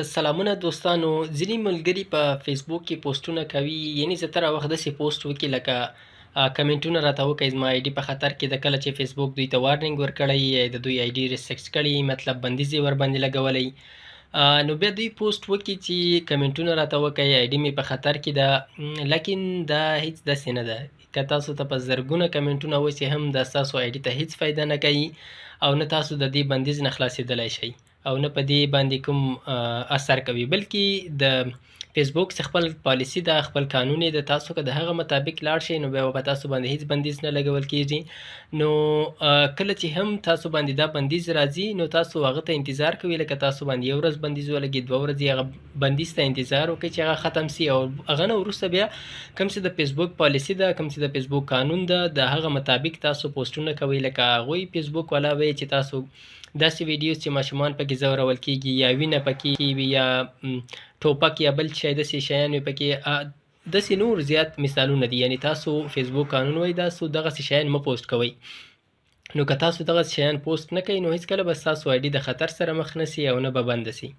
سلامونه دوستانو. ځینې ملګري په فیسبوک کې پوسټونه کوي، یعنې زیاتره وخت داسې پوسټ وکړي لکه کمنټونه راته وکړئ زما آی ډي په خطر کې ده. کله چې فیسبوک دوی ته وارننګ ورکړی یا د دوی آی ډي ریسټرکټ کړي، مطلب بندیز یې ورباندې لګولی، نو بیا دوی پوسټ وکړي چې کمنټونه راته وکړئ، آی ډي مې په خطر کې ده. لیکن دا هیڅ داسې نه ده. که تاسو ته په زرګونه کمنټونه وشي هم دا ستاسو آی ډي ته هیڅ فایده نه کوي او نه تاسو د دې بندیز نه خلاصېدلی شئ او نه په دې باندې کوم اثر کوي، بلکې د فیسبوک څه خپل پالیسي ده، خپل قانون یې ده. تاسو که د هغه مطابق لاړ شئ نو بیا به په تاسو باندې هیڅ بندیز نه لګول کېږي. نو کله چې هم تاسو باندې دا بندیز راځي نو تاسو هغه ته انتظار کوئ، لکه تاسو باندې یو ورځ بندیز ولګي، 2 ورځې هغه بندیز ته انتظار وکړئ چې هغه ختم سي، او هغه نه وروسته بیا کوم چې د فیسبوک پالیسي ده، کوم چې د فیسبوک قانون ده، د هغه مطابق تاسو پوسټونه کوئ. لکه هغوی فیسبوک والا وایي چې تاسو داسې ویډیوز چې ماشومان پکې ځورول کېږي یا وینه پکې وي یا ټوپک یا بل شی داسې شیان وي پکې، داسې نور زیات مثالونه دي. یعنې تاسو فیسبوک قانون وایي تاسو دغسې شیان مه پوسټ کوئ. نو که تاسو دغسې شیان پوسټ نه کوئ نو هېڅکله به ستاسو آی ډي د خطر سره مخ نه سي او نه به بنده سي.